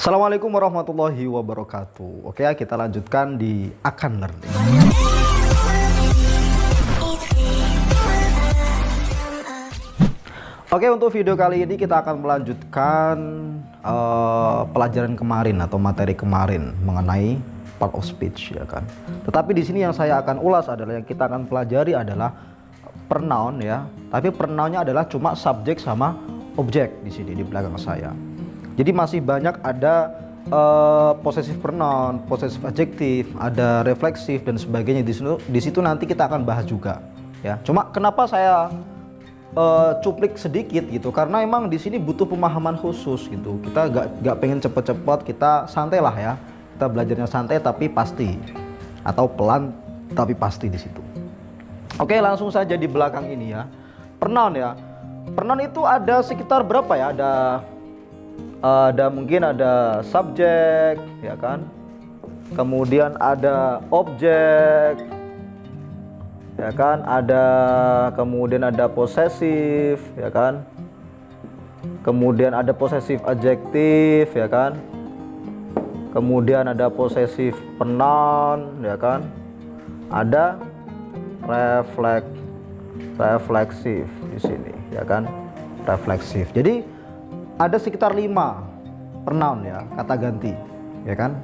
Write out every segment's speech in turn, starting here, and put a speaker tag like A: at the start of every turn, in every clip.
A: Assalamualaikum warahmatullahi wabarakatuh. Oke, kita lanjutkan di Akan Learning. Oke, untuk video kali ini kita akan melanjutkan pelajaran kemarin atau materi kemarin mengenai part of speech, ya kan. Tetapi di sini yang saya akan ulas adalah yang kita akan pelajari adalah pronoun, ya. Tapi pronounnya adalah cuma subjek sama objek di sini di belakang saya. Jadi masih banyak ada possessive pronoun, possessive adjective, ada refleksif dan sebagainya. Di situ nanti kita akan bahas juga, ya. Cuma kenapa saya cuplik sedikit gitu, karena emang di sini butuh pemahaman khusus gitu. Kita gak pengen cepet-cepet, kita santai lah ya. Kita belajarnya santai tapi pasti, atau pelan tapi pasti di situ. Oke, langsung saja di belakang ini ya. Pronoun ya. Pronoun itu ada sekitar berapa ya? Mungkin ada subjek, ya kan? Kemudian ada objek, ya kan? Kemudian ada possessive, ya kan? Kemudian ada possessive adjektif, ya kan? Kemudian ada possessive pronoun, ya kan? Ada refleksif di sini, ya kan? Refleksif. Jadi ada sekitar 5 pronoun ya, kata ganti, ya kan?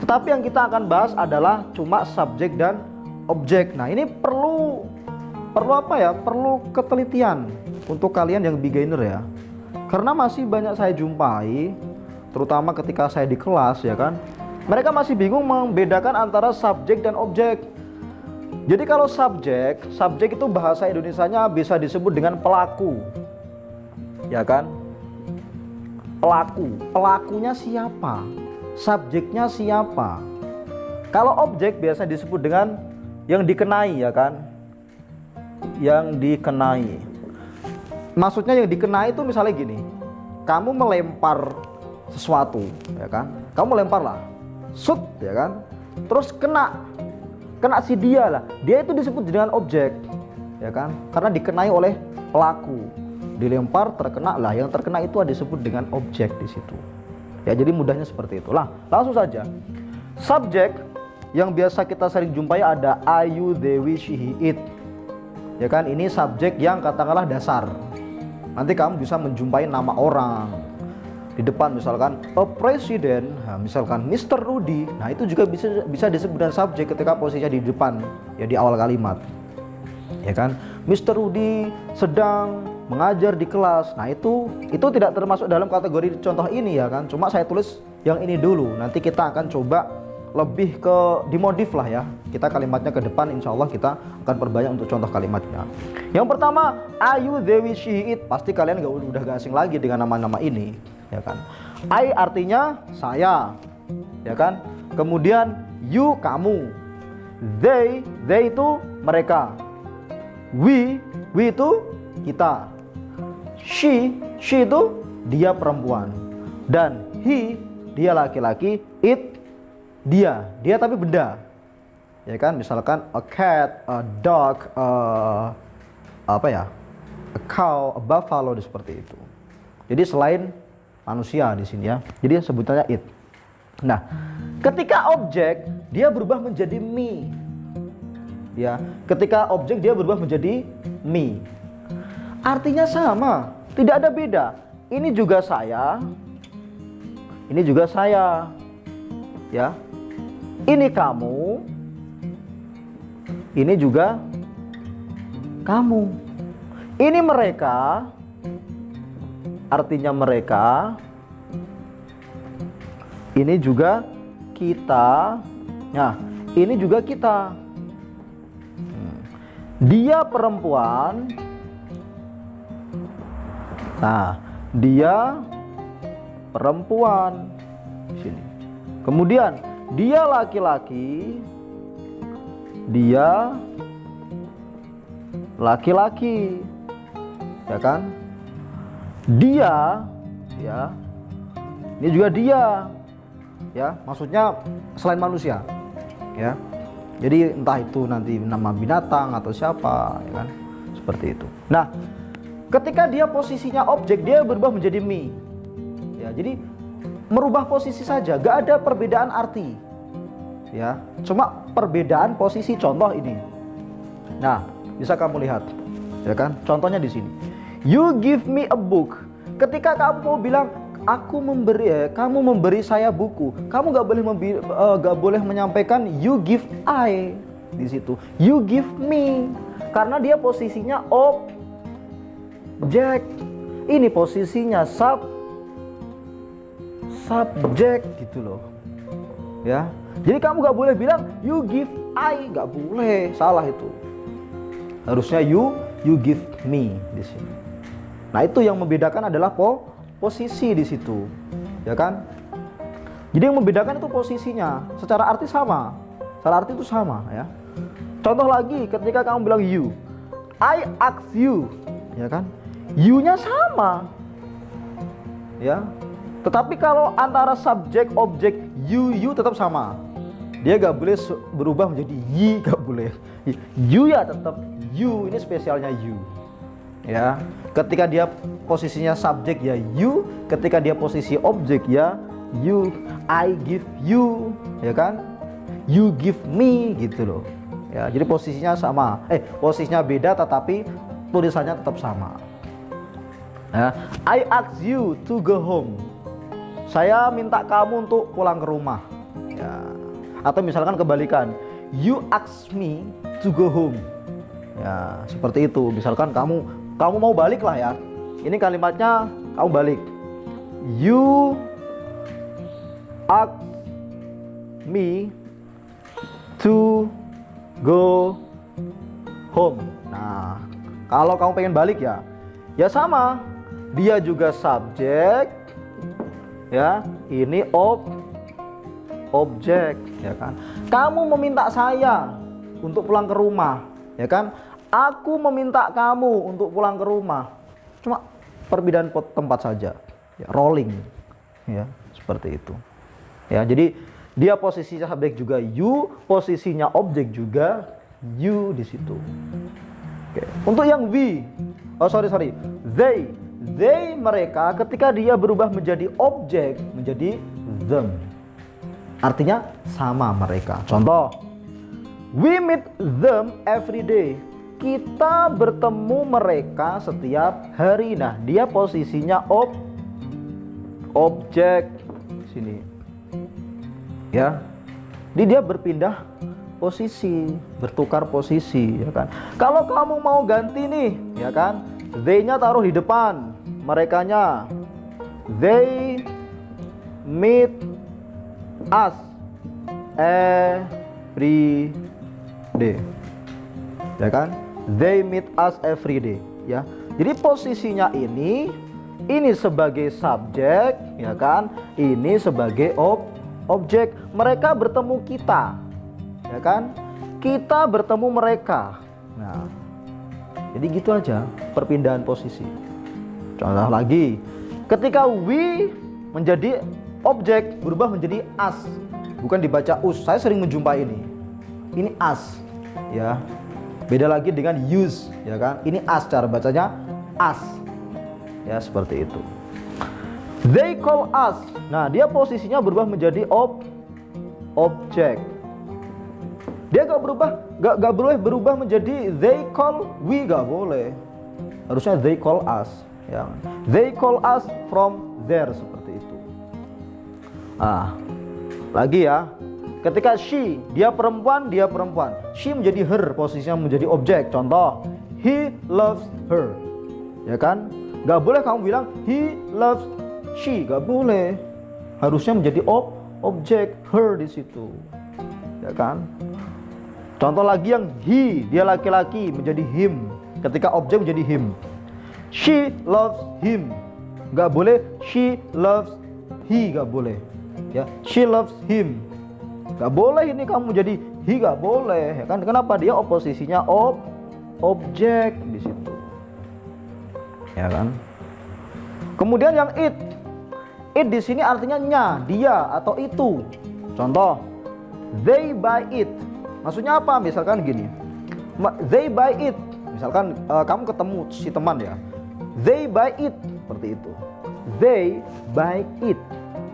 A: Tetapi yang kita akan bahas adalah cuma subjek dan objek. Nah, ini perlu apa ya? Perlu ketelitian untuk kalian yang beginner ya. Karena masih banyak saya jumpai, terutama ketika saya di kelas, ya kan? Mereka masih bingung membedakan antara subjek dan objek. Jadi kalau subjek itu bahasa Indonesianya bisa disebut dengan pelaku, ya kan? Pelakunya siapa? Subjeknya siapa? Kalau objek biasa disebut dengan yang dikenai, ya kan? Yang dikenai. Maksudnya yang dikenai itu misalnya gini. Kamu melempar sesuatu, ya kan? Kamu lempar lah. Shoot, ya kan? Terus kena si dia lah. Dia itu disebut dengan objek, ya kan? Karena dikenai oleh pelaku. Dilempar, terkena lah, yang terkena itu disebut dengan objek di situ. Ya, jadi mudahnya seperti itu. Lah, langsung saja. Subjek yang biasa kita sering jumpai ada I, you, they, we, she, he, it. Ya kan, ini subjek yang katakanlah dasar. Nanti kamu bisa menjumpai nama orang di depan, misalkan a president, nah, misalkan Mr. Rudy. Nah, itu juga bisa disebut dengan subjek ketika posisinya di depan, ya di awal kalimat. Ya kan, Mr. Rudy sedang mengajar di kelas. Nah, itu tidak termasuk dalam kategori contoh ini, ya kan. Cuma saya tulis yang ini dulu. Nanti kita akan coba lebih ke dimodif lah ya. Kita kalimatnya ke depan, insya Allah kita akan perbanyak untuk contoh kalimatnya. Yang pertama, I, you, they, we, she, it. Pasti kalian udah gak asing lagi dengan nama-nama ini, ya kan. I artinya saya, ya kan. Kemudian you kamu, they itu mereka, we itu kita, she itu dia perempuan, dan he dia laki-laki, it dia tapi benda, ya kan. Misalkan a cat, a dog, a cow, a buffalo, seperti itu. Jadi selain manusia di sini ya, jadi sebutannya it. Nah, ketika objek dia berubah menjadi me, ya. Ketika objek dia berubah menjadi me, artinya sama, tidak ada beda. Ini juga saya, ya. Ini kamu, ini juga kamu. Ini mereka, artinya mereka. Ini juga kita. Nah, ini juga kita. Dia perempuan. Nah, dia perempuan. Sini. Kemudian dia laki-laki. Dia laki-laki. Ya kan? Dia, ya. Ini juga dia. Ya, maksudnya selain manusia. Ya. Jadi entah itu nanti nama binatang atau siapa, ya kan? Seperti itu. Nah, ketika dia posisinya objek, dia berubah menjadi me. Ya, jadi merubah posisi saja, gak ada perbedaan arti. Ya, cuma perbedaan posisi. Contoh ini. Nah, bisa kamu lihat, ya kan? Contohnya di sini. You give me a book. Ketika kamu mau bilang kamu memberi saya buku, kamu gak boleh menyampaikan you give I di situ. You give me, karena dia posisinya objek. Ini posisinya subjek gitu loh. Ya. Jadi kamu gak boleh bilang you give I, gak boleh, salah itu. Harusnya you give me di sini. Nah, itu yang membedakan adalah posisi di situ, ya kan? Jadi yang membedakan itu posisinya. Secara arti sama, secara arti itu sama, ya. Contoh lagi, ketika kamu bilang you, I ask you, ya kan? You-nya sama, ya. Tetapi kalau antara subjek, objek, you tetap sama. Dia gak boleh berubah menjadi yi, gak boleh. You ya tetap you, ini spesialnya you. Ya, ketika dia posisinya subjek ya you, ketika dia posisi objek ya you. I give you, ya kan? You give me gitu loh. Ya, jadi posisinya sama. Posisinya beda tetapi tulisannya tetap sama. Ya, I ask you to go home. Saya minta kamu untuk pulang ke rumah. Ya. Atau misalkan kebalikan, you ask me to go home. Ya, seperti itu. Misalkan kamu mau balik lah ya. Ini kalimatnya kamu balik. You ask me to go home. Nah, kalau kamu pengen balik ya sama. Dia juga subjek. Ya, ini objek, ya kan? Kamu meminta saya untuk pulang ke rumah, ya kan? Aku meminta kamu untuk pulang ke rumah. Cuma perbedaan tempat saja, ya, rolling, ya, seperti itu. Ya, jadi dia posisinya subjek juga you, posisinya objek juga you di situ. Oke. Untuk yang they mereka, ketika dia berubah menjadi objek, menjadi them. Artinya sama mereka. Contoh, we meet them every day. Kita bertemu mereka setiap hari. Nah, dia posisinya objek sini. Ya. Jadi dia berpindah posisi, bertukar posisi, ya kan? Kalau kamu mau ganti nih, ya kan? They-nya taruh di depan, merekanya. They meet us every day, ya kan? They meet us every day, ya. Jadi posisinya ini sebagai subjek, ya kan? Ini sebagai objek. Mereka bertemu kita, ya kan? Kita bertemu mereka. Nah, jadi gitu aja perpindahan posisi. Contoh lagi, ketika we menjadi objek berubah menjadi us, bukan dibaca us. Saya sering menjumpai ini. Ini us, ya. Beda lagi dengan use, ya kan? Ini us, cara bacanya us. Ya, seperti itu. They call us. Nah, dia posisinya berubah menjadi objek. Dia gak boleh berubah menjadi they call we, gak boleh. Harusnya they call us, ya. They call us from there, seperti itu. Lagi ya. Ketika she, dia perempuan. She menjadi her, posisinya menjadi objek. Contoh, he loves her. Ya kan? Gak boleh kamu bilang he loves she, gak boleh. Harusnya menjadi objek, her di situ. Ya kan? Contoh lagi yang he, dia laki-laki, menjadi him. Ketika objek menjadi him. She loves him. Gak boleh she loves he, gak boleh. Ya, she loves him. Gak boleh ini kamu jadi he, gak boleh. Ya kan? Kenapa? Dia oposisinya objek di situ. Ya kan? Kemudian yang it. It di sini artinya nya, dia atau itu. Contoh, they buy it. Maksudnya apa? Misalkan gini, they buy it. Misalkan kamu ketemu si teman ya, they buy it, seperti itu. They buy it.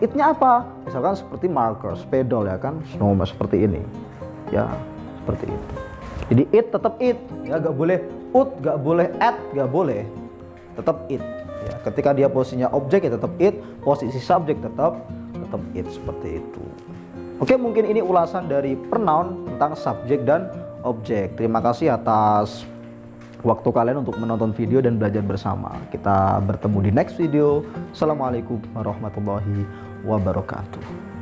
A: It-nya apa? Misalkan seperti marker, spedol ya kan, snowman seperti ini. Ya, seperti itu. Jadi it tetap it, ya nggak boleh ut, nggak boleh at, nggak boleh, tetap it. Ya, ketika dia posisinya objek ya tetap it, posisi subjek tetap it seperti itu. Oke, mungkin ini ulasan dari pronoun tentang subjek dan objek. Terima kasih atas waktu kalian untuk menonton video dan belajar bersama. Kita bertemu di next video. Assalamualaikum warahmatullahi wabarakatuh.